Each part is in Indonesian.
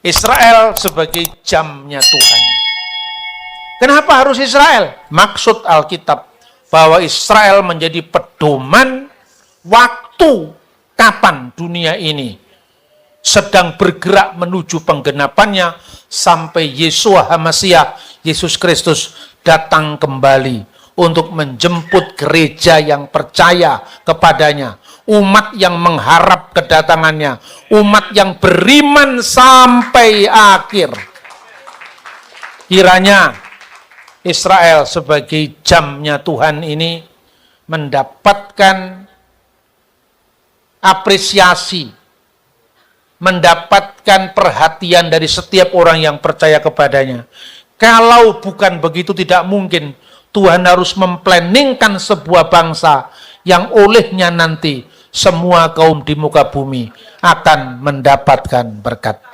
Israel sebagai jamnya Tuhan. Kenapa harus Israel? Maksud Alkitab bahwa Israel menjadi pedoman waktu kapan dunia ini sedang bergerak menuju penggenapannya sampai Yeshua HaMasyiah, Yesus Kristus datang kembali untuk menjemput gereja yang percaya kepadanya, umat yang mengharap kedatangannya, umat yang beriman sampai akhir. Kiranya Israel sebagai jamnya Tuhan ini mendapatkan apresiasi, mendapatkan perhatian dari setiap orang yang percaya kepadanya. Kalau bukan begitu, tidak mungkin Tuhan harus memplanningkan sebuah bangsa yang olehnya nanti semua kaum di muka bumi akan mendapatkan berkat.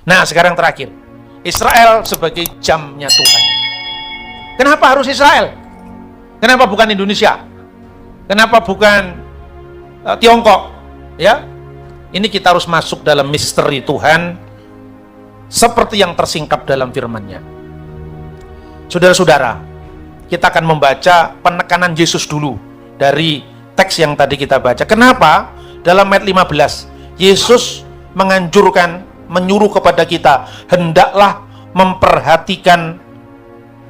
Nah, sekarang terakhir, Israel sebagai jamnya Tuhan. Kenapa harus Israel? Kenapa bukan Indonesia? Kenapa bukan Tiongkok? Ya, ini kita harus masuk dalam misteri Tuhan seperti yang tersingkap dalam firman-Nya. Saudara-saudara, kita akan membaca penekanan Yesus dulu dari teks yang tadi kita baca. Kenapa? Dalam ayat 15, Yesus menganjurkan, menyuruh kepada kita, hendaklah memperhatikan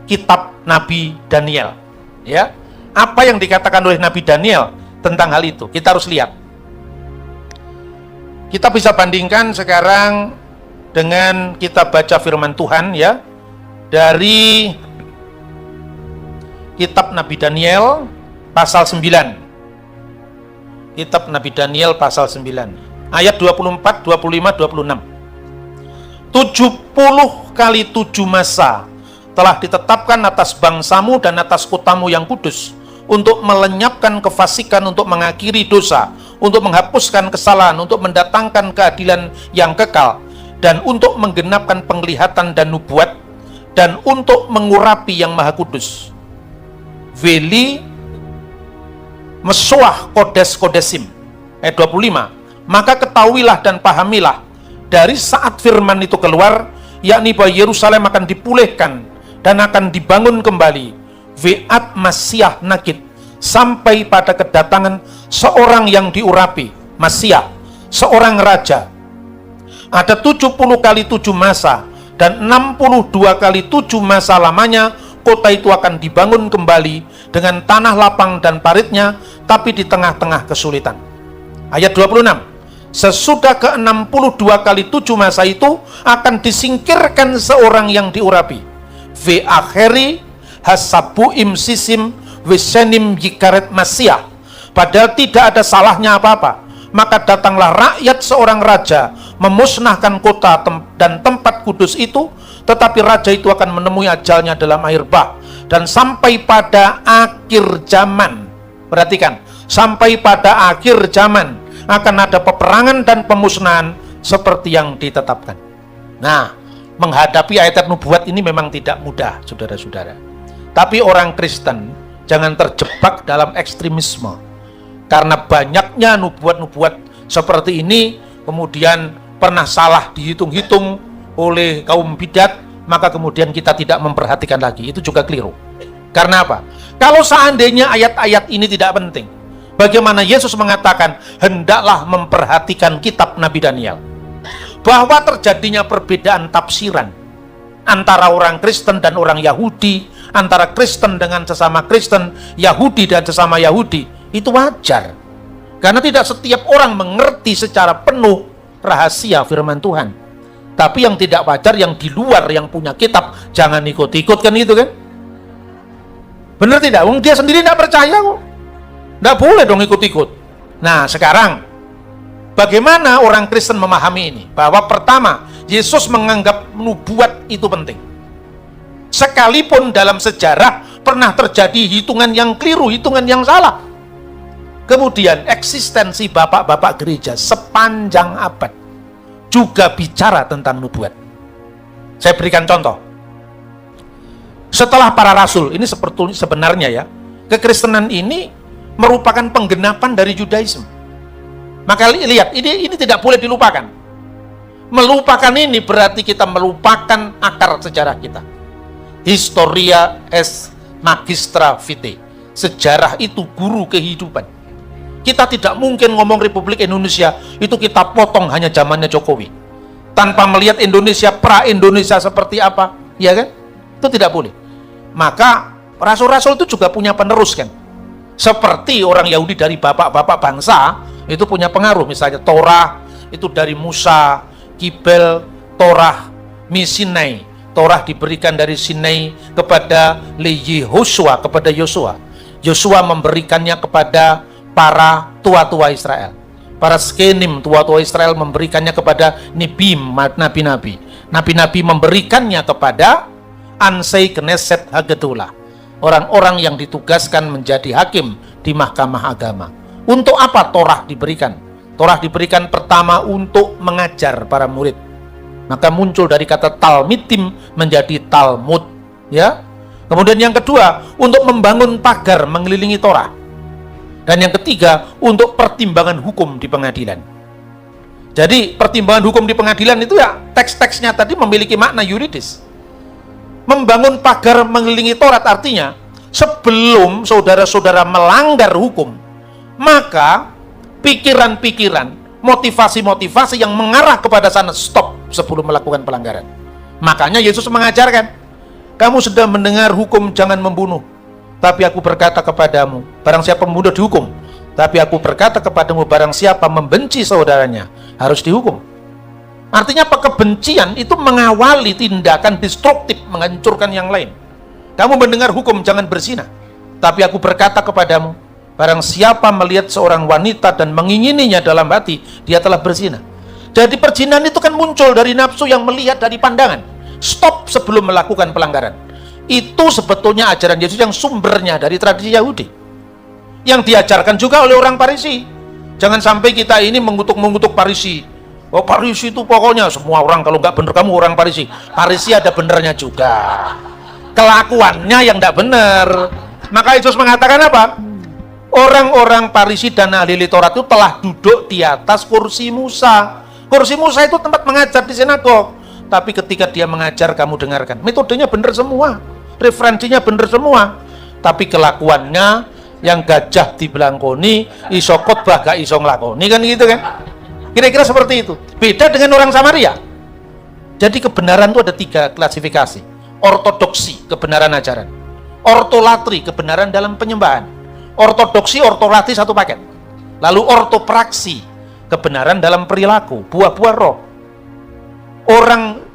kitab Nabi Daniel. Ya, apa yang dikatakan oleh Nabi Daniel tentang hal itu? Kita harus lihat. Kita bisa bandingkan sekarang dengan kita baca firman Tuhan, ya, dari kitab Nabi Daniel pasal 9. Kitab Nabi Daniel pasal 9. Ayat 24, 25, 26. 70 kali 7 masa telah ditetapkan atas bangsamu dan atas kotamu yang kudus, untuk melenyapkan kefasikan, untuk mengakhiri dosa, untuk menghapuskan kesalahan, untuk mendatangkan keadilan yang kekal, dan untuk menggenapkan penglihatan dan nubuat, dan untuk mengurapi yang maha kudus. Veli Mesuah Kodes Kodesim. Ayat 25. Maka ketahuilah dan pahamilah dari saat firman itu keluar, yakni bahwa Yerusalem akan dipulihkan dan akan dibangun kembali, Ve'at Masyiah Nakid, sampai pada kedatangan seorang yang diurapi, Masyiah, seorang raja. Ada 70 kali 7 masa, dan 62 kali 7 masa lamanya, kota itu akan dibangun kembali dengan tanah lapang dan paritnya, tapi di tengah-tengah kesulitan. Ayat 26. Sesudah ke-62 kali 7 masa itu, akan disingkirkan seorang yang diurapi, Ve'akheri hasabuim sisim wesenim yikaret Masyiah, padahal tidak ada salahnya apa-apa. Maka datanglah rakyat seorang raja memusnahkan kota dan tempat kudus itu, tetapi raja itu akan menemui ajalnya dalam air bah. Dan sampai pada akhir zaman, perhatikan, sampai pada akhir zaman akan ada peperangan dan pemusnahan seperti yang ditetapkan. Nah, menghadapi ayat nubuat ini memang tidak mudah, saudara-saudara. Tapi orang Kristen jangan terjebak dalam ekstremisme. Karena banyaknya nubuat-nubuat seperti ini kemudian pernah salah dihitung-hitung oleh kaum bidat, maka kemudian kita tidak memperhatikan lagi. Itu juga keliru. Karena apa? Kalau seandainya ayat-ayat ini tidak penting, bagaimana Yesus mengatakan hendaklah memperhatikan kitab Nabi Daniel? Bahwa terjadinya perbedaan tafsiran antara orang Kristen dan orang Yahudi, antara Kristen dengan sesama Kristen, Yahudi dan sesama Yahudi, itu wajar. Karena tidak setiap orang mengerti secara penuh rahasia firman Tuhan. Tapi yang tidak wajar, yang di luar, yang punya kitab, jangan ikut-ikut, kan itu kan? Benar tidak? Wong dia sendiri tidak percaya kok. Tidak boleh dong ikut-ikut. Nah, sekarang bagaimana orang Kristen memahami ini? Bahwa pertama, Yesus menganggap nubuat itu penting. Sekalipun dalam sejarah pernah terjadi hitungan yang keliru, hitungan yang salah. Kemudian eksistensi bapak-bapak gereja sepanjang abad juga bicara tentang nubuat. Saya berikan contoh. Setelah para rasul, ini sebenarnya ya, kekristenan ini merupakan penggenapan dari Judaisme. Maka lihat, ini tidak boleh dilupakan. Melupakan ini berarti kita melupakan akar sejarah kita. Historia es magistra vitae. Sejarah itu guru kehidupan. Kita tidak mungkin ngomong Republik Indonesia itu kita potong hanya zamannya Jokowi, tanpa melihat Indonesia pra-Indonesia seperti apa, ya kan? Itu tidak boleh. Maka rasul-rasul itu juga punya penerus kan. Seperti orang Yahudi dari bapak-bapak bangsa itu punya pengaruh, misalnya Torah itu dari Musa, Kibel, Torah, Sinai. Torah diberikan dari Sinai kepada Yehosua, kepada Yosua. Yosua memberikannya kepada para tua-tua Israel. Para skenim, tua-tua Israel memberikannya kepada Nibim, nabi-nabi. Nabi-nabi memberikannya kepada Ansei Knesset Hagedollah, orang-orang yang ditugaskan menjadi hakim di mahkamah agama. Untuk apa Torah diberikan? Torah diberikan pertama untuk mengajar para murid. Maka muncul dari kata talmidim menjadi Talmud, ya. Kemudian yang kedua, untuk membangun pagar mengelilingi Torah. Dan yang ketiga, untuk pertimbangan hukum di pengadilan. Jadi, pertimbangan hukum di pengadilan itu ya, teks-teksnya tadi memiliki makna yuridis. Membangun pagar mengelilingi Taurat artinya, sebelum saudara-saudara melanggar hukum, maka pikiran-pikiran, motivasi-motivasi yang mengarah kepada sana stop sebelum melakukan pelanggaran. Makanya Yesus mengajarkan, kamu sedang mendengar hukum jangan membunuh, tapi aku berkata kepadamu, barang siapa membunuh dihukum. Tapi aku berkata kepadamu, barang siapa membenci saudaranya harus dihukum. Artinya kebencian itu mengawali tindakan destruktif, menghancurkan yang lain. Kamu mendengar hukum jangan berzina, tapi aku berkata kepadamu, barang siapa melihat seorang wanita dan mengingininya dalam hati, dia telah berzina. Jadi perzinahan itu kan muncul dari nafsu yang melihat dari pandangan. Stop sebelum melakukan pelanggaran. Itu sebetulnya ajaran Yesus yang sumbernya dari tradisi Yahudi, yang diajarkan juga oleh orang Farisi. Jangan sampai kita ini mengutuk Farisi. Oh, Farisi itu pokoknya semua orang, kalau nggak bener kamu orang Farisi. Farisi ada benernya juga, kelakuannya yang nggak bener. Maka Yesus mengatakan apa? Orang-orang Farisi dan ahli Taurat itu telah duduk di atas kursi Musa. Kursi Musa itu tempat mengajar di sinagog. Tapi ketika dia mengajar, kamu dengarkan, metodenya bener semua, referensinya bener semua, tapi kelakuannya yang gajah dibelangkoni, iso khotbah gak iso nglakoni, kan gitu kan? Kira-kira seperti itu. Beda dengan orang Samaria. Jadi kebenaran itu ada 3 klasifikasi. Ortodoksi, kebenaran ajaran. Ortolatri, kebenaran dalam penyembahan. Ortodoksi, ortolatri satu paket. Lalu ortopraksi, kebenaran dalam perilaku, buah-buah roh. Orang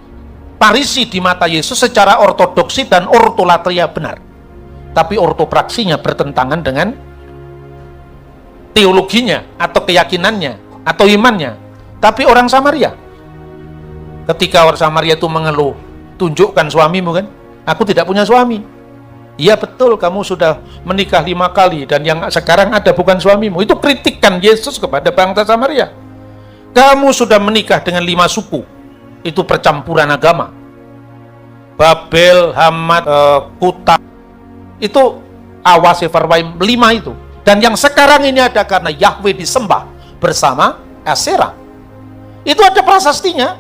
Farisi di mata Yesus secara ortodoksi dan ortolatria benar. Tapi ortopraksinya bertentangan dengan teologinya atau keyakinannya atau imannya. Tapi orang Samaria, ketika orang Samaria itu mengeluh, tunjukkan suamimu kan, aku tidak punya suami. Iya betul, kamu sudah menikah 5 kali dan yang sekarang ada bukan suamimu. Itu kritikan Yesus kepada bangsa Samaria. Kamu sudah menikah dengan 5 suku, itu percampuran agama. Babel, Hamat, Kuta, itu Awas, Sefarwaim, 5 itu. Dan yang sekarang ini ada karena Yahweh disembah bersama Aserah. Itu ada prasastinya.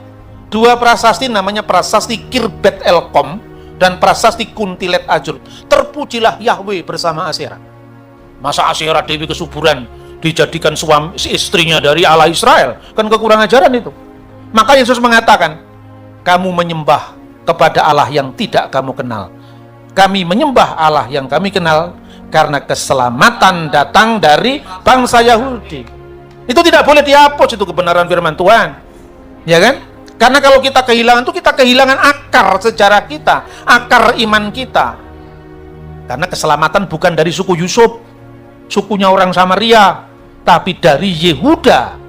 2 prasasti, namanya prasasti Kirbet Elkom dan prasasti Kuntilet Ajur. Terpujilah Yahweh bersama Aserah. Masa Aserah Dewi Kesuburan dijadikan suami istrinya dari Allah Israel? Kan kekurang ajaran itu. Maka Yesus mengatakan, kamu menyembah kepada Allah yang tidak kamu kenal. Kami menyembah Allah yang kami kenal karena keselamatan datang dari bangsa Yahudi. Itu tidak boleh dihapus, itu kebenaran firman Tuhan, ya kan? Karena kalau kita kehilangan itu, kita kehilangan akar sejarah kita, akar iman kita. Karena keselamatan bukan dari suku Yusuf, sukunya orang Samaria, tapi dari Yehuda.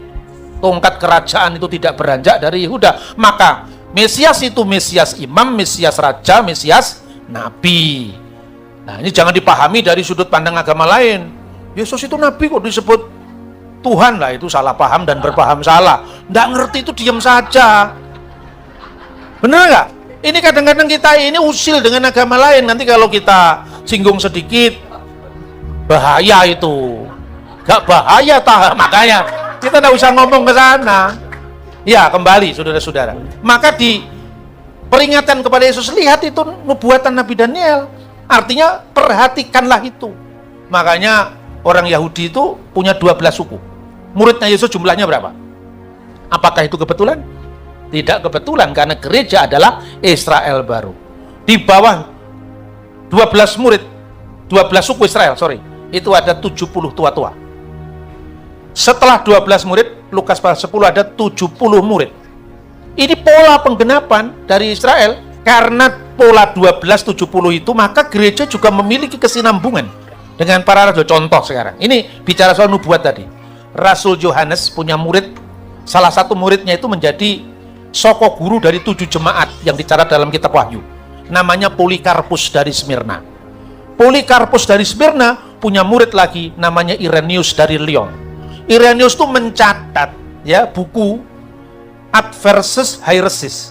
Tongkat kerajaan itu tidak beranjak dari Yehuda. Maka Mesias itu Mesias imam, Mesias raja, Mesias nabi. Nah, ini jangan dipahami dari sudut pandang agama lain. Yesus itu nabi kok disebut Tuhan lah itu salah paham dan berpaham salah. Nggak ngerti itu diam saja. Bener nggak? Ini kadang-kadang kita ini usil dengan agama lain. Nanti kalau kita singgung sedikit, bahaya itu. Gak bahaya makanya kita nggak usah ngomong ke sana. Ya, kembali saudara-saudara. Maka di peringatan kepada Yesus, lihat itu nubuatan Nabi Daniel. Artinya perhatikanlah itu. Makanya orang Yahudi itu punya 12 suku. Muridnya Yesus jumlahnya berapa? Apakah itu kebetulan? Tidak kebetulan, karena gereja adalah Israel baru. Di bawah 12 murid, 12 suku Israel, itu ada 70 tua-tua. Setelah 12 murid, Lukas pasal 10 ada 70 murid. Ini pola penggenapan dari Israel. Karena pola 12-70 itu, maka gereja juga memiliki kesinambungan dengan para rasul. Contoh sekarang, ini bicara soal nubuat tadi. Rasul Yohanes punya murid, salah satu muridnya itu menjadi soko guru dari 7 jemaat yang dicatat dalam kitab Wahyu. Namanya Polikarpus dari Smyrna. Polikarpus dari Smyrna punya murid lagi, namanya Irenaeus dari Lyon. Irenaeus itu mencatat ya buku Adversus Haeresis,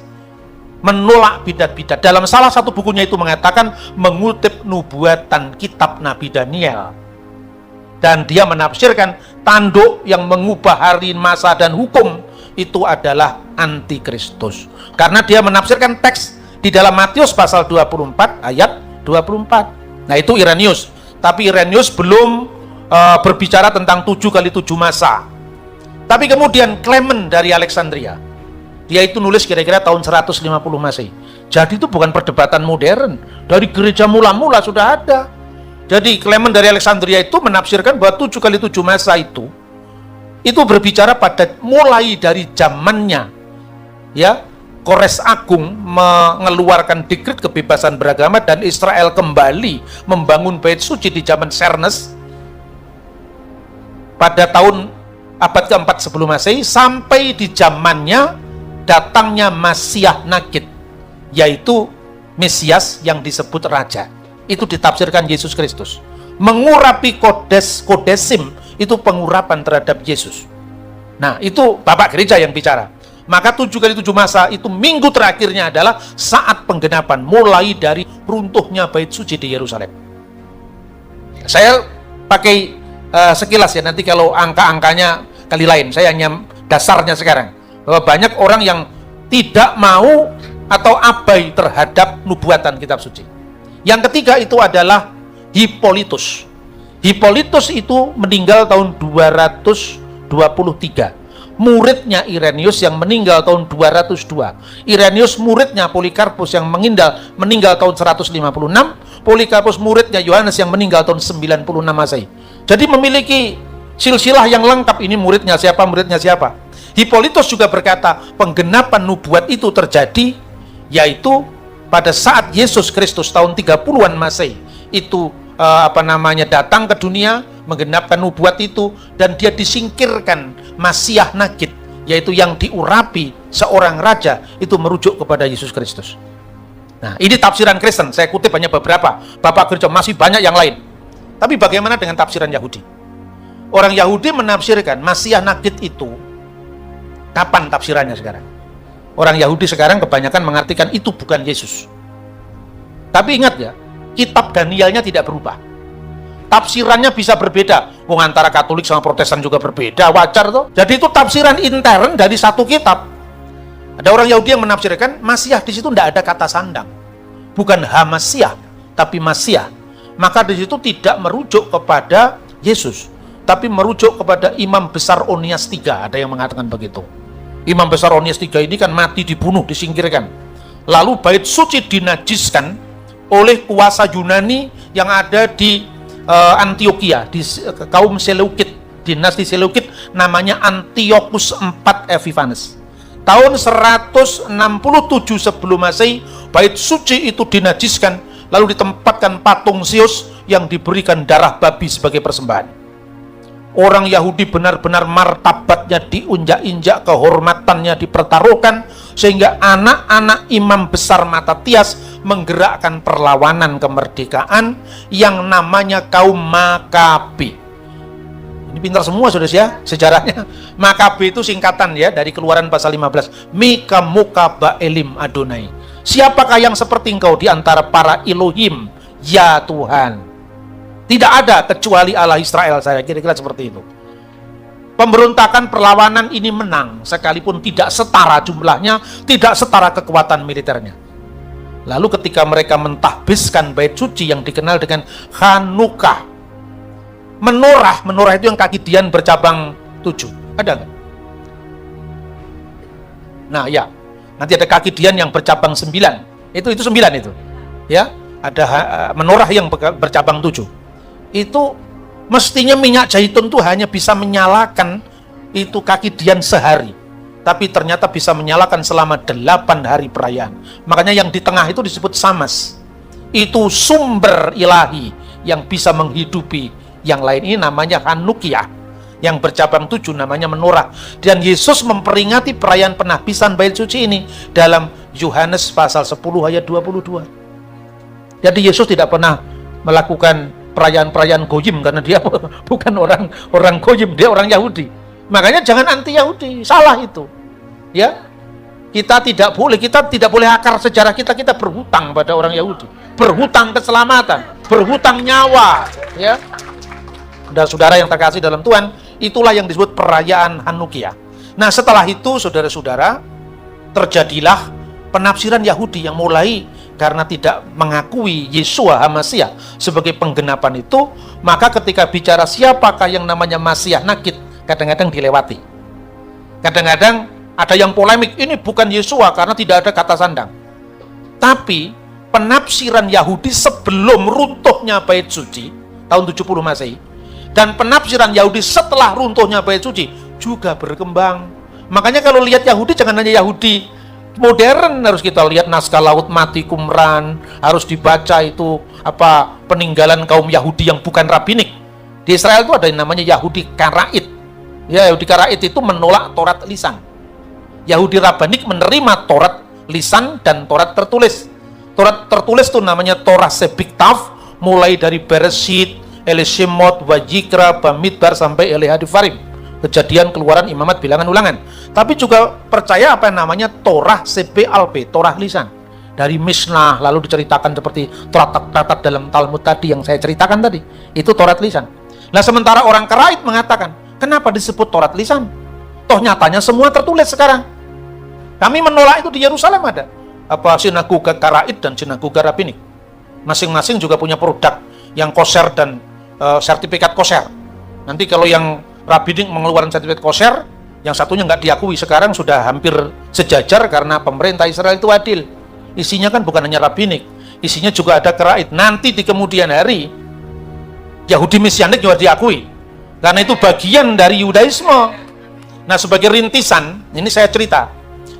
menolak bidat-bidat. Dalam salah satu bukunya itu mengatakan, mengutip nubuatan kitab Nabi Daniel. Dan dia menafsirkan tanduk yang mengubah hari, masa, dan hukum itu adalah antikristus. Karena dia menafsirkan teks di dalam Matius pasal 24 ayat 24. Nah itu Irenaeus. Tapi Irenaeus belum berbicara tentang 7x7 masa. Tapi kemudian Clement dari Alexandria, dia itu nulis kira-kira tahun 150 Masehi. Jadi itu bukan perdebatan modern, dari gereja mula-mula sudah ada. Jadi Clement dari Alexandria itu menafsirkan bahwa 7x7 masa itu berbicara pada mulai dari zamannya ya Kores Agung mengeluarkan dekret kebebasan beragama dan Israel kembali membangun bait suci di zaman Xerxes pada tahun abad ke-4 sebelum Masehi, sampai di zamannya datangnya Masiah Nakid, yaitu Mesias yang disebut Raja. Itu ditafsirkan Yesus Kristus. Mengurapi kodesim, itu pengurapan terhadap Yesus. Nah, itu Bapak Gereja yang bicara. Maka 7x7 masa itu minggu terakhirnya adalah saat penggenapan, mulai dari runtuhnya bait suci di Yerusalem. Saya pakai sekilas ya, nanti kalau angka-angkanya kali lain, saya hanya dasarnya sekarang. Bahwa banyak orang yang tidak mau atau abai terhadap nubuatan kitab suci. Yang ketiga itu adalah Hippolytus. Hippolytus itu meninggal tahun 223. Muridnya Irenaeus yang meninggal tahun 202. Irenaeus muridnya Polikarpus yang meninggal tahun 156. Polikarpus muridnya Yohanes yang meninggal tahun 96 Masehi. Jadi memiliki silsilah yang lengkap. Ini muridnya siapa. Hippolytus juga berkata, penggenapan nubuat itu terjadi, yaitu pada saat Yesus Kristus tahun 30-an Masehi itu datang ke dunia, menggenapkan nubuat itu, dan dia disingkirkan Masiah Nakid, yaitu yang diurapi seorang raja, itu merujuk kepada Yesus Kristus. Nah, ini tafsiran Kristen, saya kutip hanya beberapa. Bapak Gereja masih banyak yang lain. Tapi bagaimana dengan tafsiran Yahudi? Orang Yahudi menafsirkan Masiah Nakid itu, kapan tafsirannya sekarang? Orang Yahudi sekarang kebanyakan mengartikan itu bukan Yesus. Tapi ingat ya, kitab Danielnya tidak berubah. Tafsirannya bisa berbeda. Antara Katolik sama Protestan juga berbeda, wajar toh. Jadi itu tafsiran intern dari satu kitab. Ada orang Yahudi yang menafsirkan Masiah di situ tidak ada kata sandang. Bukan Hamasiah, tapi Masiah. Maka di situ tidak merujuk kepada Yesus, tapi merujuk kepada Imam Besar Onias III. Ada yang mengatakan begitu. Imam Besar Onias III ini kan mati, dibunuh, disingkirkan. Lalu bait suci dinajiskan oleh kuasa Yunani yang ada di Antioquia, di kaum Seleukid, dinasti Seleukid, namanya Antiochus IV Epiphanes. Tahun 167 sebelum Masehi, bait suci itu dinajiskan, lalu ditempatkan patung Zeus yang diberikan darah babi sebagai persembahan. Orang Yahudi benar-benar martabatnya diunjak-injak, kehormatannya dipertaruhkan, sehingga anak-anak imam besar Matatias menggerakkan perlawanan kemerdekaan yang namanya kaum Makabi. Ini pintar semua saudara ya sejarahnya. Makabe itu singkatan ya dari Keluaran pasal 15. Mika muka ba'elim Adonai. Siapakah yang seperti engkau di antara para Elohim, ya Tuhan? Tidak ada kecuali Allah Israel, saya kira-kira seperti itu. Pemberontakan perlawanan ini menang, sekalipun tidak setara jumlahnya, tidak setara kekuatan militernya. Lalu ketika mereka mentahbiskan bait suci yang dikenal dengan Hanukkah, menorah itu yang kaki Dian bercabang 7. Ada nggak? Nah ya, nanti ada kaki Dian yang bercabang 9. Itu 9 itu. Ya, ada menorah yang bercabang 7. Itu mestinya minyak zaitun itu hanya bisa menyalakan itu kaki Dian sehari. Tapi ternyata bisa menyalakan selama 8 hari perayaan. Makanya yang di tengah itu disebut samas. Itu sumber ilahi yang bisa menghidupi yang lain. Ini namanya Hanukkah. Yang bercabang 7 namanya menorah. Dan Yesus memperingati perayaan penahbisan bait suci ini dalam Yohanes pasal 10 ayat 22. Jadi Yesus tidak pernah melakukan perayaan-perayaan goyim karena dia bukan orang goyim, dia orang Yahudi. Makanya jangan anti Yahudi, salah itu. Ya, kita tidak boleh akar sejarah kita berhutang pada orang Yahudi, berhutang keselamatan, berhutang nyawa. Ya, saudara-saudara yang terkasih dalam Tuhan, itulah yang disebut perayaan Hanukkah. Nah, setelah itu, saudara-saudara, terjadilah penafsiran Yahudi yang mulai karena tidak mengakui Yeshua HaMasiah sebagai penggenapan itu, maka ketika bicara siapakah yang namanya Masiah Nakit, kadang-kadang dilewati. Kadang-kadang ada yang polemik, ini bukan Yeshua karena tidak ada kata sandang. Tapi penafsiran Yahudi sebelum runtuhnya bait suci tahun 70 Masehi dan penafsiran Yahudi setelah runtuhnya bait suci juga berkembang. Makanya kalau lihat Yahudi jangan hanya Yahudi modern, harus kita lihat naskah Laut Mati Qumran, harus dibaca itu peninggalan kaum Yahudi yang bukan rabbinik. Di Israel itu ada yang namanya Yahudi Karaid. Ya, Yahudi Karaid itu menolak Taurat lisan. Yahudi Rabbanik menerima Taurat lisan dan Taurat tertulis. Taurat tertulis itu namanya Torah Sebiktav, mulai dari Bereshit, Elishemot, Wajikra, Bamidbar sampai Elehadifarim. Kejadian, Keluaran, Imamat, Bilangan, Ulangan. Tapi juga percaya apa yang namanya Torah CBLP, Torah lisan. Dari Mishnah, lalu diceritakan seperti teratak-teratak dalam Talmud tadi yang saya ceritakan tadi. Itu Torah lisan. Nah, sementara orang Karaid mengatakan, kenapa disebut Torah lisan? Toh nyatanya semua tertulis sekarang. Kami menolak itu di Yerusalem ada. Sinagoga Karaid dan sinagoga Rabbinik. Masing-masing juga punya produk yang kosher dan sertifikat kosher. Nanti kalau yang Rabbinik mengeluarkan sertifikat kosher, yang satunya nggak diakui, sekarang sudah hampir sejajar karena pemerintah Israel itu adil. Isinya kan bukan hanya Rabbinik, isinya juga ada Karaid. Nanti di kemudian hari Yahudi Mesianik juga diakui karena itu bagian dari Yudaisme. Nah, sebagai rintisan, ini saya cerita,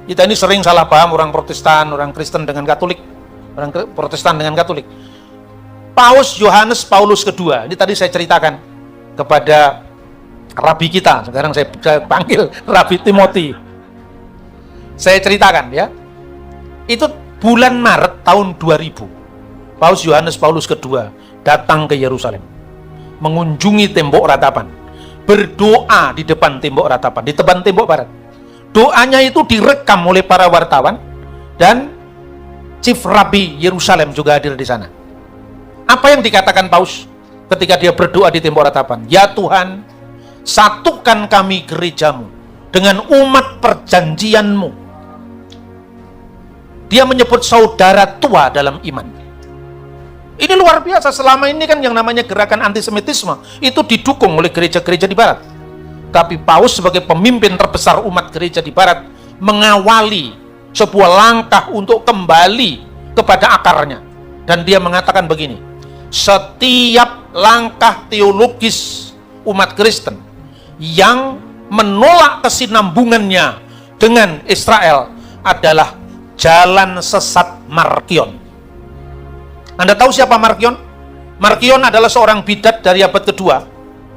kita ini sering salah paham orang Protestan, orang Kristen dengan Katolik, orang Protestan dengan Katolik. Paus Yohanes Paulus II, ini tadi saya ceritakan kepada Rabi kita, sekarang saya panggil Rabi Timothy. Saya ceritakan ya, itu bulan Maret tahun 2000, Paus Yohanes Paulus II datang ke Yerusalem, mengunjungi tembok ratapan, berdoa di depan tembok ratapan, di depan tembok barat. Doanya itu direkam oleh para wartawan dan Chief Rabbi Yerusalem juga hadir di sana. Apa yang dikatakan Paus ketika dia berdoa di tembok ratapan? Ya Tuhan, satukan kami gerejamu dengan umat perjanjianmu. Dia menyebut saudara tua dalam iman. Ini luar biasa. Selama ini kan yang namanya gerakan antisemitisme itu didukung oleh gereja-gereja di barat. Tapi Paus sebagai pemimpin terbesar umat gereja di barat mengawali sebuah langkah untuk kembali kepada akarnya. Dan dia mengatakan begini, setiap langkah teologis umat Kristen yang menolak kesinambungannya dengan Israel adalah jalan sesat Markion. Anda tahu siapa Markion? Markion adalah seorang bidat dari abad kedua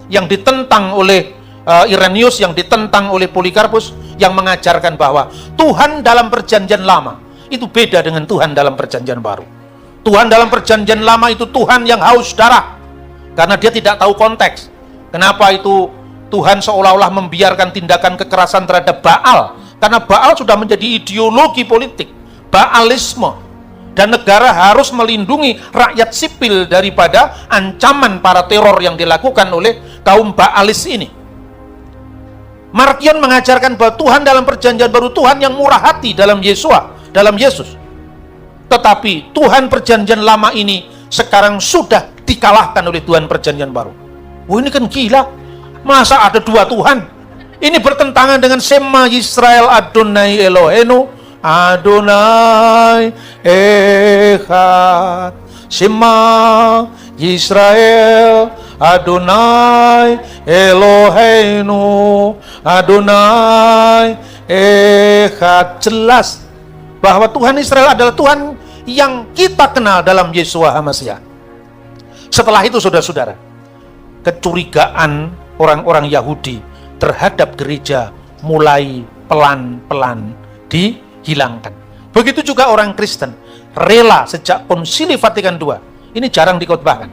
yang ditentang oleh Irenaeus, yang ditentang oleh Polikarpus, yang mengajarkan bahwa Tuhan dalam perjanjian lama itu beda dengan Tuhan dalam perjanjian baru. Tuhan dalam perjanjian lama itu Tuhan yang haus darah, karena dia tidak tahu konteks. Kenapa itu Tuhan seolah-olah membiarkan tindakan kekerasan terhadap Baal, karena Baal sudah menjadi ideologi politik, Baalisme, dan negara harus melindungi rakyat sipil daripada ancaman para teror yang dilakukan oleh kaum Baalis ini. Markion mengajarkan bahwa Tuhan dalam perjanjian baru, Tuhan yang murah hati dalam Yesus. Tetapi Tuhan perjanjian lama ini sekarang sudah dikalahkan oleh Tuhan perjanjian baru. Oh, ini kan gila. Masa ada dua Tuhan? Ini bertentangan dengan Shema Yisrael Adonai Elohenu, Adonai Echad. Shema Yisrael Adonai Elohenu, Adonai Echad. Jelas bahwa Tuhan Israel adalah Tuhan yang kita kenal dalam Yeshua HaMashiach. Setelah itu, saudara-saudara, kecurigaan orang-orang Yahudi terhadap gereja mulai pelan-pelan dihilangkan. Begitu juga orang Kristen rela sejak Konsili Vatikan II. Ini jarang dikotbahkan,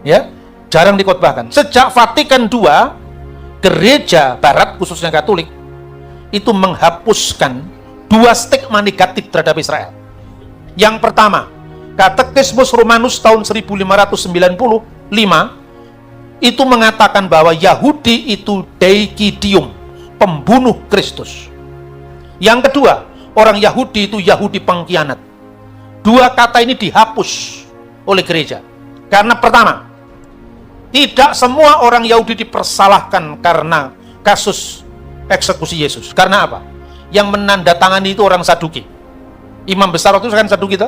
ya, jarang dikotbahkan. Sejak Vatikan II, gereja Barat khususnya Katolik itu menghapuskan dua stigma negatif terhadap Israel. Yang pertama, Katekismus Romanus tahun 1595 itu mengatakan bahwa Yahudi itu Deicidium, pembunuh Kristus. Yang kedua, orang Yahudi itu Yahudi pengkhianat. Dua kata ini dihapus oleh gereja. Karena pertama, tidak semua orang Yahudi dipersalahkan karena kasus eksekusi Yesus. Karena apa? Yang menandatangani itu orang Saduki. Imam besar itu kan Saduki itu.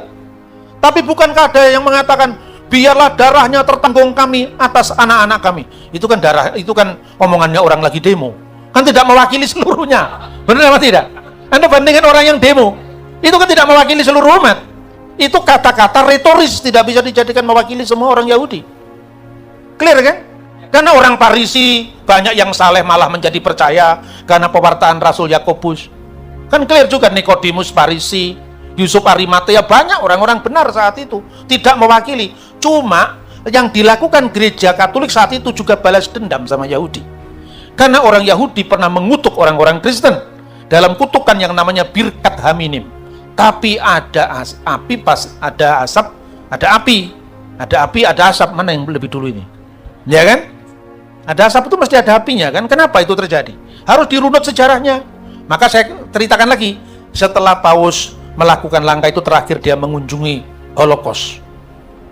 Tapi bukankah ada yang mengatakan biarlah darahnya tertanggung kami atas anak-anak kami? Itu kan darah, itu kan omongannya orang lagi demo. Kan tidak mewakili seluruhnya. Benar apa tidak? Anda bandingkan orang yang demo, itu kan tidak mewakili seluruh umat. Itu kata-kata retoris, tidak bisa dijadikan mewakili semua orang Yahudi. Clear kan? Karena orang Farisi banyak yang saleh malah menjadi percaya karena pewartaan Rasul Yakobus. Kan clear juga, Nikodemus Farisi, Yusuf Arimatea, banyak orang-orang benar saat itu tidak mewakili. Cuma yang dilakukan gereja Katolik saat itu juga balas dendam sama Yahudi. Karena orang Yahudi pernah mengutuk orang-orang Kristen dalam kutukan yang namanya Birkat Haminim. Tapi ada api, pas ada asap, ada api. Ada api, ada asap. Mana yang lebih dulu ini? Ya kan? Ada asap itu mesti ada apinya kan? Kenapa itu terjadi? Harus dirunut sejarahnya. Maka saya ceritakan lagi. Setelah Paus melakukan langkah itu, terakhir dia mengunjungi Holocaust.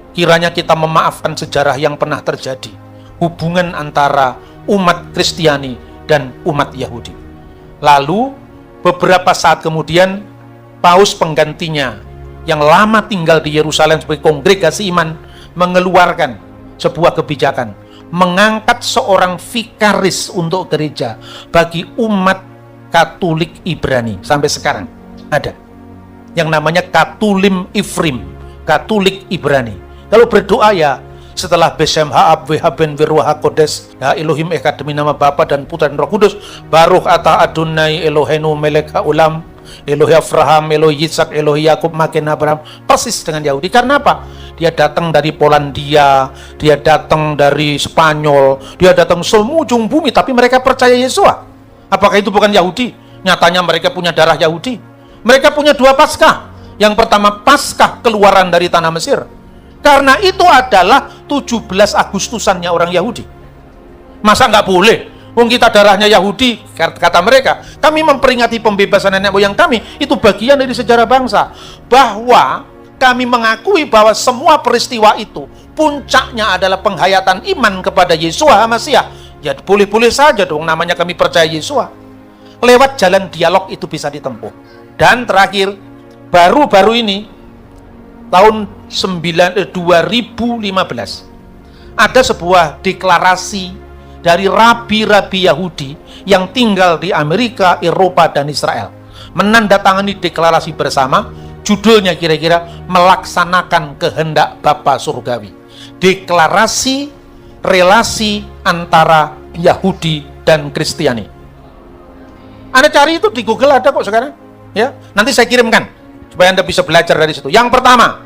Kiranya kita memaafkan sejarah yang pernah terjadi, hubungan antara umat Kristiani dan umat Yahudi. Lalu beberapa saat kemudian, Paus penggantinya yang lama tinggal di Yerusalem sebagai kongregasi iman mengeluarkan sebuah kebijakan, mengangkat seorang vikaris untuk gereja bagi umat Katolik Ibrani. Sampai sekarang ada yang namanya Katulim Ifrim, Katolik Ibrani. Kalau berdoa ya setelah Besem Ha'ab Wehaben Wirwaha Kodes, ya Elohim Echad, demi nama Bapa dan Putra dan Roh Kudus, Baruch Ata Adonai Elohenu Melek Ha'ulam, Elohi Abraham, Elohi Yitzhak, Elohi Yakub, Magen Abraham. Persis dengan Yahudi. Karena apa? Dia datang dari Polandia, dia datang dari Spanyol, dia datang semua ujung bumi, tapi mereka percaya Yesua. Apakah itu bukan Yahudi? Nyatanya mereka punya darah Yahudi. Mereka punya dua Paskah. Yang pertama Paskah keluaran dari tanah Mesir. Karena itu adalah 17 Agustusannya orang Yahudi. Masa nggak boleh? Wong kita darahnya Yahudi, kata mereka. Kami memperingati pembebasan nenek moyang kami. Itu bagian dari sejarah bangsa. Bahwa kami mengakui bahwa semua peristiwa itu puncaknya adalah penghayatan iman kepada Yeshua HaMashiach. Ya boleh-boleh saja dong, namanya kami percaya Yeshua. Lewat jalan dialog itu bisa ditempuh. Dan terakhir, baru-baru ini tahun 2015 ada sebuah deklarasi dari rabi-rabi Yahudi yang tinggal di Amerika, Eropa, dan Israel, menandatangani deklarasi bersama. Judulnya kira-kira melaksanakan kehendak Bapa Surgawi. Deklarasi relasi antara Yahudi dan Kristiani. Anda cari itu di Google, ada kok sekarang. Ya, nanti saya kirimkan supaya Anda bisa belajar dari situ. Yang pertama,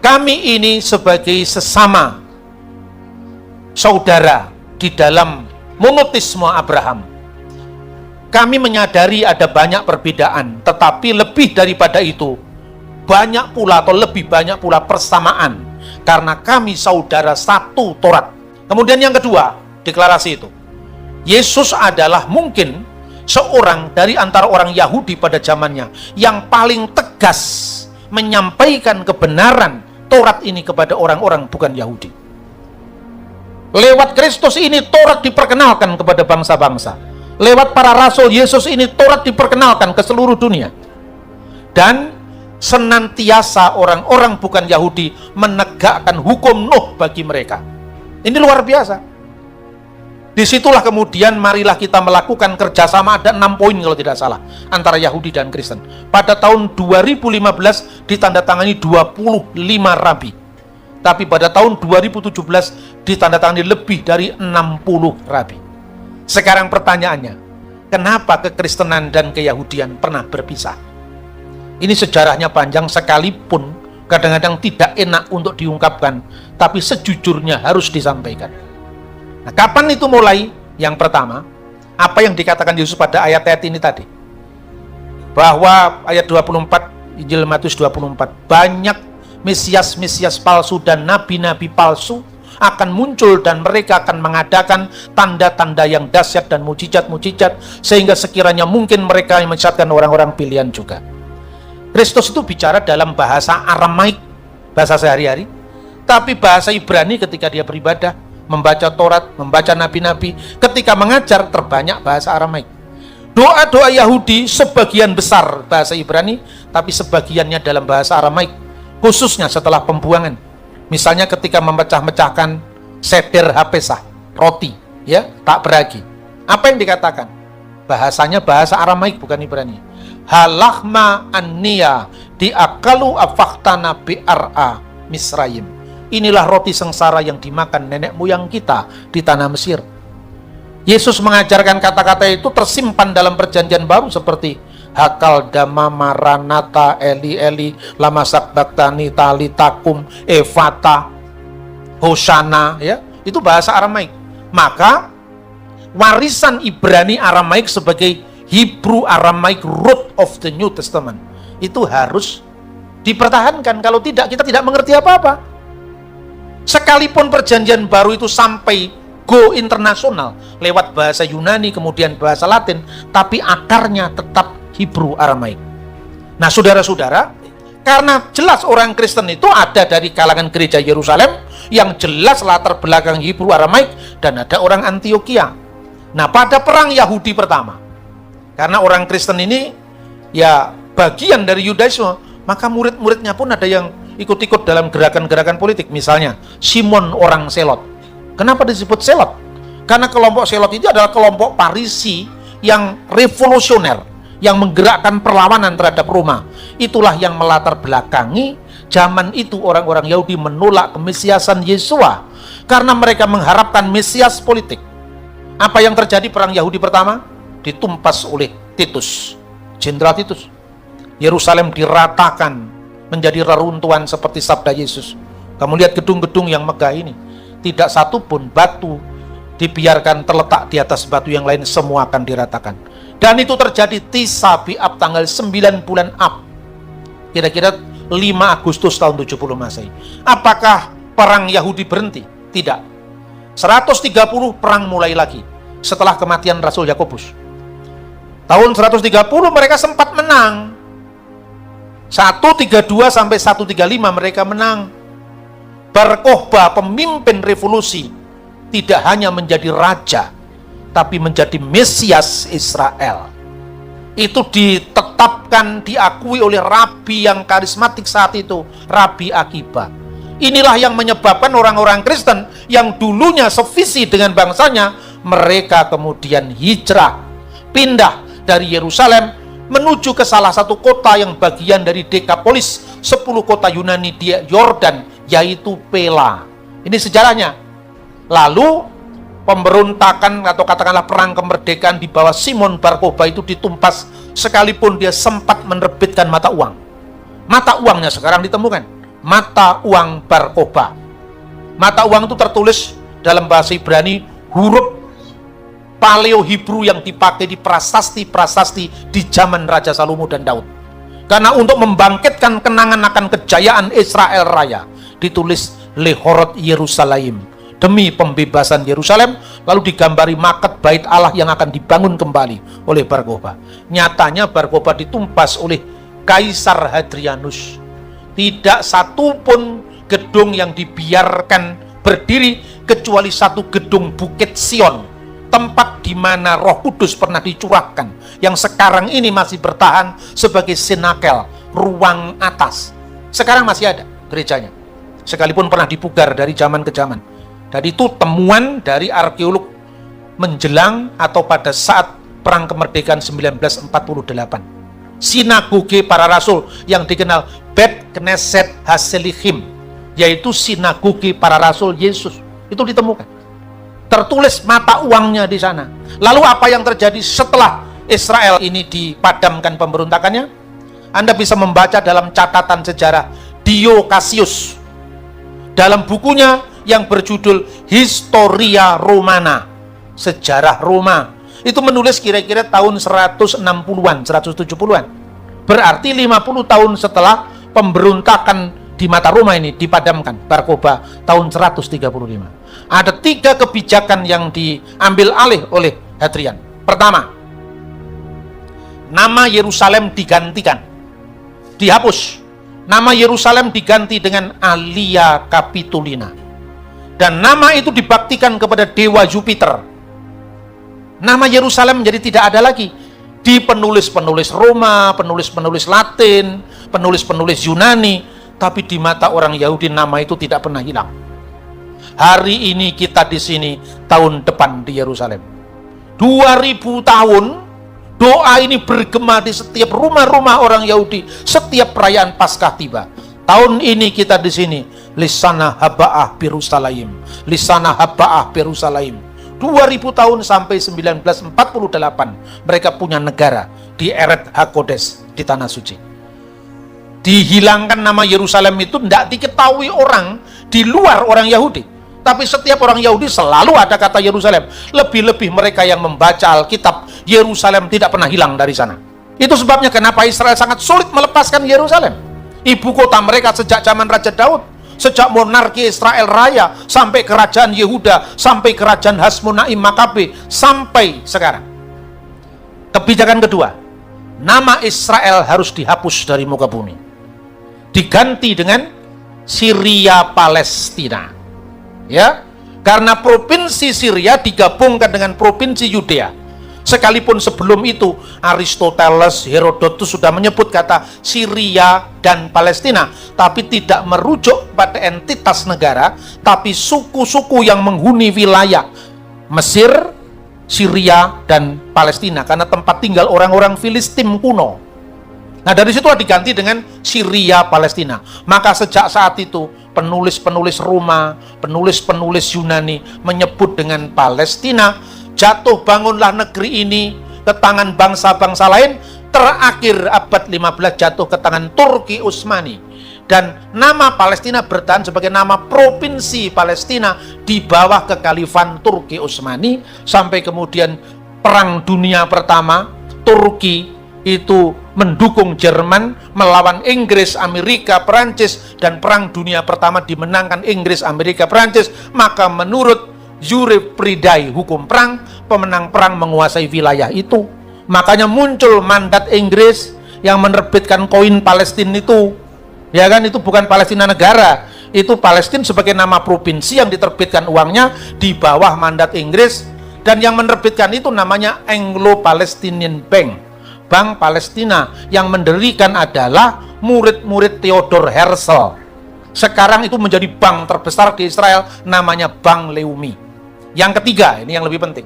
kami ini sebagai sesama saudara di dalam monotisme Abraham. Kami menyadari ada banyak perbedaan, tetapi lebih daripada itu, banyak pula atau lebih banyak pula persamaan, karena kami saudara satu Taurat. Kemudian yang kedua, deklarasi itu, Yesus adalah mungkin seorang dari antara orang Yahudi pada zamannya yang paling tegas menyampaikan kebenaran Taurat ini kepada orang-orang bukan Yahudi. Lewat Kristus ini Taurat diperkenalkan kepada bangsa-bangsa. Lewat para rasul Yesus ini Taurat diperkenalkan ke seluruh dunia. Dan senantiasa orang-orang bukan Yahudi menegakkan hukum Nuh bagi mereka. Ini luar biasa. Disitulah kemudian marilah kita melakukan kerjasama, ada 6 poin kalau tidak salah, antara Yahudi dan Kristen. Pada tahun 2015 ditandatangani 25 rabi. Tapi pada tahun 2017 ditandatangani lebih dari 60 rabi. Sekarang pertanyaannya, kenapa kekristenan dan keyahudian pernah berpisah? Ini sejarahnya panjang, sekalipun kadang-kadang tidak enak untuk diungkapkan, tapi sejujurnya harus disampaikan. Nah, kapan itu mulai? Yang pertama, apa yang dikatakan Yesus pada ayat-ayat ini tadi, bahwa ayat 24 Injil Matius 24, banyak Mesias-Mesias palsu dan nabi-nabi palsu akan muncul dan mereka akan mengadakan tanda-tanda yang dahsyat dan mujizat-mujizat, sehingga sekiranya mungkin mereka yang menyesatkan orang-orang pilihan juga. Kristus itu bicara dalam bahasa Aramaik, bahasa sehari-hari, tapi bahasa Ibrani ketika dia beribadah, membaca Taurat, membaca nabi-nabi, ketika mengajar terbanyak bahasa Aramaik. Doa-doa Yahudi sebagian besar bahasa Ibrani, tapi sebagiannya dalam bahasa Aramaik, khususnya setelah pembuangan. Misalnya ketika memecah-mecahkan seder hapesah, roti, ya, tak beragi. Apa yang dikatakan? Bahasanya bahasa Aramaik, bukan Ibrani. Halahma anniya diakalu afaktana bi'ar'a Misraim. Inilah roti sengsara yang dimakan nenek moyang kita di tanah Mesir. Yesus mengajarkan kata-kata itu tersimpan dalam perjanjian baru seperti Hakal dama maranata eli eli lama sabbaktani talitakum evata hosana, ya, itu bahasa Aramaik. Maka warisan Ibrani Aramaik sebagai Hebrew Aramaik root of the New Testament itu harus dipertahankan. Kalau tidak, kita tidak mengerti apa-apa. Sekalipun perjanjian baru itu sampai go internasional lewat bahasa Yunani kemudian bahasa Latin, tapi akarnya tetap Hebrew Aramaik. Nah, saudara-saudara, karena jelas orang Kristen itu ada dari kalangan gereja Yerusalem yang jelas latar belakang Hebrew Aramaik, dan ada orang Antioquia. Nah, pada perang Yahudi pertama, karena orang Kristen ini ya bagian dari Yudaisme, maka murid-muridnya pun ada yang ikut-ikut dalam gerakan-gerakan politik. Misalnya Simon orang Selot. Kenapa disebut Selot? Karena kelompok Selot itu adalah kelompok Parisi yang revolusioner, yang menggerakkan perlawanan terhadap Roma. Itulah yang melatar belakangi zaman itu orang-orang Yahudi menolak kemesiasan Yesua, karena mereka mengharapkan Mesias politik. Apa yang terjadi perang Yahudi pertama? Ditumpas oleh Titus, Jenderal Titus. Yerusalem diratakan menjadi reruntuhan seperti sabda Yesus. Kamu lihat gedung-gedung yang megah ini, tidak satu pun batu dibiarkan terletak di atas batu yang lain, semua akan diratakan. Dan itu terjadi Tisa Bi'ab tanggal 9 bulan Ab, kira-kira 5 Agustus tahun 70 Masehi. Apakah perang Yahudi berhenti? Tidak. 130 perang mulai lagi setelah kematian Rasul Yakobus. Tahun 130 mereka sempat menang. 132 sampai 135 mereka menang. Bar Kokhba, pemimpin revolusi, tidak hanya menjadi raja, tapi menjadi Mesias Israel. Itu ditetapkan, diakui oleh rabi yang karismatik saat itu, Rabi Akiba. Inilah yang menyebabkan orang-orang Kristen yang dulunya sevisi dengan bangsanya, mereka kemudian hijrah, pindah dari Yerusalem menuju ke salah satu kota yang bagian dari Dekapolis, 10 kota Yunani di Yordan, yaitu Pela. Ini sejarahnya. Lalu pemberontakan atau katakanlah perang kemerdekaan di bawah Simon Bar Kokhba itu ditumpas, sekalipun dia sempat menerbitkan mata uang. Mata uangnya sekarang ditemukan, mata uang Bar Kokhba. Mata uang itu tertulis dalam bahasa Ibrani huruf paleo Hebrew yang dipakai di prasasti-prasasti di zaman Raja Salomo dan Daud. Karena untuk membangkitkan kenangan akan kejayaan Israel Raya, ditulis Lehorot Yerusalem, demi pembebasan Yerusalem, lalu digambari maket bait Allah yang akan dibangun kembali oleh Bar Kokhba. Nyatanya Bar Kokhba ditumpas oleh Kaisar Hadrianus. Tidak satupun gedung yang dibiarkan berdiri kecuali satu gedung Bukit Sion, tempat di mana Roh Kudus pernah dicurahkan, yang sekarang ini masih bertahan sebagai senakel, ruang atas. Sekarang masih ada gerejanya, sekalipun pernah dipugar dari zaman ke zaman. Dan itu temuan dari arkeolog menjelang atau pada saat Perang Kemerdekaan 1948. Sinagoge para rasul yang dikenal Bet Knesset Haselichim, yaitu sinagoge para rasul Yesus, itu ditemukan. Tertulis mata uangnya di sana. Lalu apa yang terjadi setelah Israel ini dipadamkan pemberontakannya? Anda bisa membaca dalam catatan sejarah Dio Cassius dalam bukunya yang berjudul Historia Romana, sejarah Roma. Itu menulis kira-kira tahun 160-an, 170-an. Berarti 50 tahun setelah pemberontakan di mata Roma ini dipadamkan, Bar Kokhba tahun 135. Ada 3 kebijakan yang diambil alih oleh Hadrian. Pertama, nama Yerusalem digantikan, dihapus. Nama Yerusalem diganti dengan Alia Capitolina. Dan nama itu dibaktikan kepada dewa Jupiter. Nama Yerusalem menjadi tidak ada lagi di penulis-penulis Roma, penulis-penulis Latin, penulis-penulis Yunani, tapi di mata orang Yahudi nama itu tidak pernah hilang. Hari ini kita di sini, tahun depan di Yerusalem. 2000 tahun doa ini bergema di setiap rumah-rumah orang Yahudi setiap perayaan Paskah tiba. Tahun ini kita di sini, Lisana Haba'ah Yerusalem, Lisana Haba'ah Yerusalem. 2000 tahun sampai 1948 mereka punya negara di Eret HaKodesh, di Tanah Suci. Dihilangkan nama Yerusalem itu tidak diketahui orang di luar orang Yahudi, tapi setiap orang Yahudi selalu ada kata Yerusalem. Lebih-lebih mereka yang membaca Alkitab, Yerusalem tidak pernah hilang dari sana. Itu sebabnya kenapa Israel sangat sulit melepaskan Yerusalem, ibu kota mereka sejak zaman Raja Daud, sejak monarki Israel Raya, sampai kerajaan Yehuda, sampai kerajaan Hasmonaim Makabe, sampai sekarang. Kebijakan kedua, nama Israel harus dihapus dari muka bumi, diganti dengan Syria Palestina. Ya, karena provinsi Syria digabungkan dengan provinsi Yudea. Sekalipun sebelum itu Aristoteles, Herodotus sudah menyebut kata Syria dan Palestina, tapi tidak merujuk pada entitas negara, tapi suku-suku yang menghuni wilayah Mesir, Syria, dan Palestina, karena tempat tinggal orang-orang Filistin kuno. Nah, dari situlah diganti dengan Syria Palestina. Maka sejak saat itu penulis-penulis Roma, penulis-penulis Yunani menyebut dengan Palestina. Jatuh bangunlah negeri ini ke tangan bangsa-bangsa lain. Terakhir abad 15 jatuh ke tangan Turki Utsmani. Dan nama Palestina bertahan sebagai nama provinsi Palestina di bawah kekhalifan Turki Utsmani. Sampai kemudian Perang Dunia Pertama, Turki itu mendukung Jerman melawan Inggris, Amerika, Perancis, dan Perang Dunia Pertama dimenangkan Inggris, Amerika, Perancis. Maka menurut Jurisprudensi hukum perang, pemenang perang menguasai wilayah itu. Makanya muncul mandat Inggris yang menerbitkan koin Palestina itu. Ya kan, itu bukan Palestina negara, itu Palestina sebagai nama provinsi yang diterbitkan uangnya di bawah mandat Inggris. Dan yang menerbitkan itu namanya Anglo-Palestinian Bank, Bank Palestina. Yang mendirikan adalah murid-murid Theodor Herzl. Sekarang itu menjadi bank terbesar di Israel, namanya Bank Leumi. Yang ketiga, ini yang lebih penting,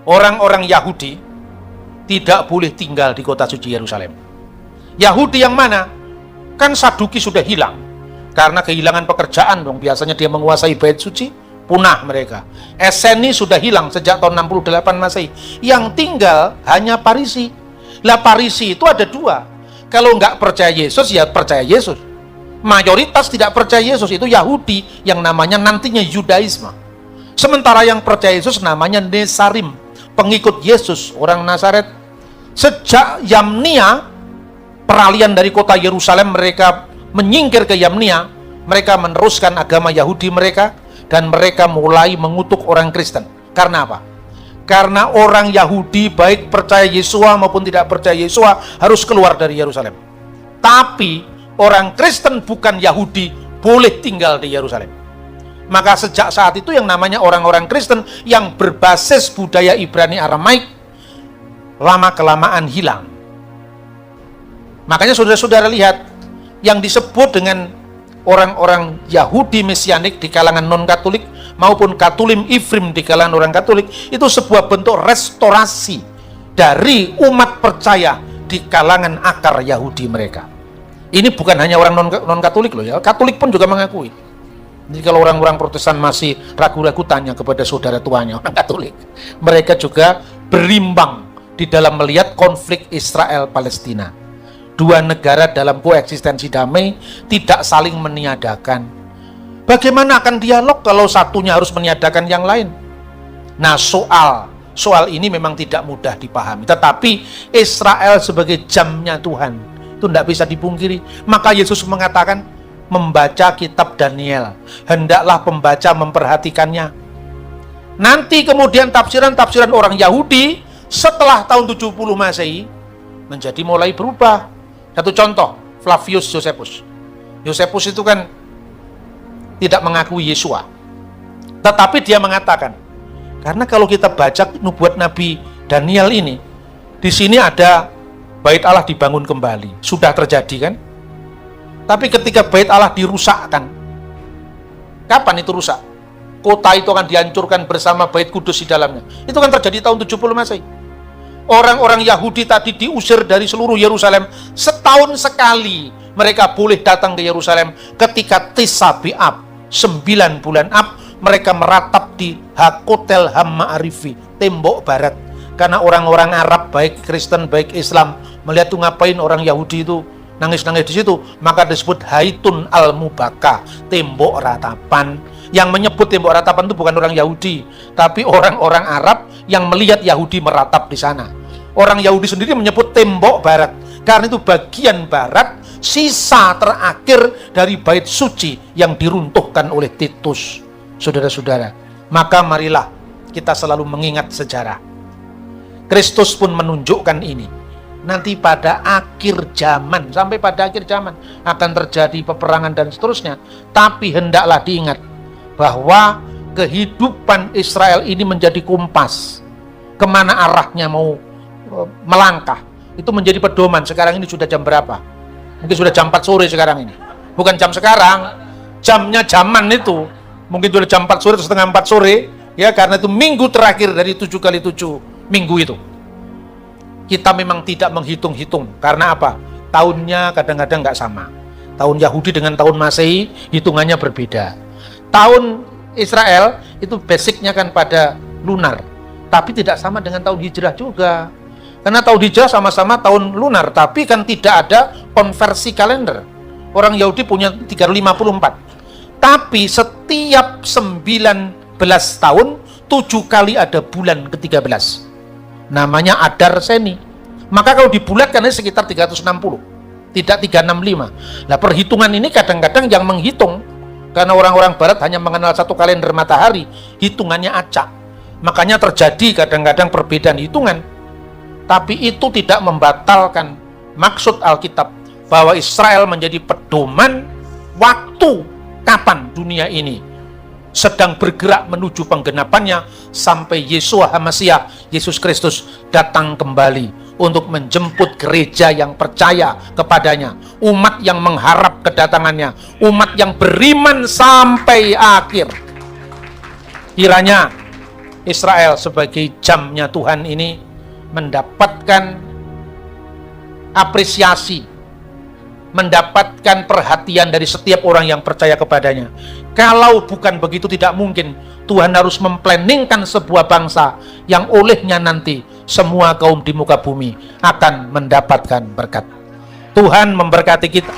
orang-orang Yahudi tidak boleh tinggal di kota suci Yerusalem. Yahudi yang mana? Kan Saduki sudah hilang karena kehilangan pekerjaan dong. Biasanya dia menguasai bait suci, punah mereka. Eseni sudah hilang sejak tahun 68 Masehi. Yang tinggal hanya Parisi. Lah Parisi itu ada dua. Kalau nggak percaya Yesus, ya percaya Yesus. Mayoritas tidak percaya Yesus itu Yahudi yang namanya nantinya Yudaisme. Sementara yang percaya Yesus namanya Nesarim, pengikut Yesus, orang Nazaret. Sejak Yamnia, peralihan dari kota Yerusalem, mereka menyingkir ke Yamnia, mereka meneruskan agama Yahudi mereka, dan mereka mulai mengutuk orang Kristen. Karena apa? Karena orang Yahudi baik percaya Yesua maupun tidak percaya Yesua harus keluar dari Yerusalem. Tapi orang Kristen bukan Yahudi boleh tinggal di Yerusalem. Maka sejak saat itu yang namanya orang-orang Kristen yang berbasis budaya Ibrani Aramaik lama-kelamaan hilang. Makanya saudara-saudara lihat, yang disebut dengan orang-orang Yahudi Mesianik di kalangan non-Katolik maupun Katulim Ifrim di kalangan orang Katolik, itu sebuah bentuk restorasi dari umat percaya di kalangan akar Yahudi mereka. Ini bukan hanya orang non-Katolik loh ya, Katolik pun juga mengakui. Jadi kalau orang-orang Protestan masih ragu-ragu, tanya kepada saudara tuanya orang Katolik. Mereka juga berimbang di dalam melihat konflik Israel-Palestina. Dua negara dalam koeksistensi damai tidak saling meniadakan. Bagaimana akan dialog kalau satunya harus meniadakan yang lain? Nah, soal ini memang tidak mudah dipahami. Tetapi Israel sebagai jamnya Tuhan itu tidak bisa dipungkiri. Maka Yesus mengatakan, membaca kitab Daniel, hendaklah pembaca memperhatikannya. Nanti kemudian tafsiran-tafsiran orang Yahudi setelah tahun 70 Masehi menjadi mulai berubah. Satu contoh, Flavius Josephus. Josephus itu kan tidak mengakui Yesua. Tetapi dia mengatakan, karena kalau kita baca nubuat Nabi Daniel ini, di sini ada bait Allah dibangun kembali. Sudah terjadi kan? Tapi ketika bait Allah dirusakkan, kapan itu rusak? Kota itu akan dihancurkan bersama bait kudus di dalamnya. Itu kan terjadi tahun 70 Masehi. Orang-orang Yahudi tadi diusir dari seluruh Yerusalem. Setahun sekali mereka boleh datang ke Yerusalem. Ketika Tis'a B'Ab, 9 bulan Ab, mereka meratap di Hakotel Hamma'arifi, tembok barat. Karena orang-orang Arab, baik Kristen, baik Islam, melihat tuh ngapain orang Yahudi itu nangis-nangis di situ, maka disebut Haitun Al-Mubaka, tembok ratapan. Yang menyebut tembok ratapan itu bukan orang Yahudi, tapi orang-orang Arab yang melihat Yahudi meratap di sana. Orang Yahudi sendiri menyebut tembok barat, karena itu bagian barat, sisa terakhir dari bait suci yang diruntuhkan oleh Titus. Saudara-saudara, maka marilah kita selalu mengingat sejarah. Kristus pun menunjukkan ini. Nanti pada akhir zaman, sampai pada akhir zaman akan terjadi peperangan dan seterusnya. Tapi hendaklah diingat bahwa kehidupan Israel ini menjadi kompas. Kemana arahnya mau melangkah. Itu menjadi pedoman. Sekarang ini sudah jam berapa? Mungkin sudah jam 4 sore sekarang ini. Bukan jam sekarang. Jamnya zaman itu. Mungkin sudah jam 4 sore atau setengah 4 sore. Ya, karena itu minggu terakhir dari 7x7 minggu itu. Kita memang tidak menghitung-hitung. Karena apa? Tahunnya kadang-kadang nggak sama. Tahun Yahudi dengan tahun Masehi hitungannya berbeda. Tahun Israel itu basicnya kan pada lunar. Tapi tidak sama dengan tahun Hijrah juga. Karena tahun Hijrah sama-sama tahun lunar. Tapi kan tidak ada konversi kalender. Orang Yahudi punya 354. Tapi setiap 19 tahun 7 kali ada bulan ke-13. Namanya Adar Seni. Maka kalau dibulatkan ini sekitar 360, tidak 365. Nah, perhitungan ini kadang-kadang yang menghitung, karena orang-orang barat hanya mengenal satu kalender matahari, hitungannya acak. Makanya terjadi kadang-kadang perbedaan hitungan. Tapi itu tidak membatalkan maksud Alkitab bahwa Israel menjadi pedoman waktu kapan dunia ini sedang bergerak menuju penggenapannya sampai Yesua HaMasiah, Yesus Kristus datang kembali untuk menjemput gereja yang percaya kepadanya, umat yang mengharap kedatangannya, umat yang beriman sampai akhir. Kiranya Israel sebagai jamnya Tuhan ini mendapatkan apresiasi, mendapatkan perhatian dari setiap orang yang percaya kepadanya. Kalau bukan begitu, tidak mungkin Tuhan harus memplanningkan sebuah bangsa yang olehnya nanti semua kaum di muka bumi akan mendapatkan berkat. Tuhan memberkati kita.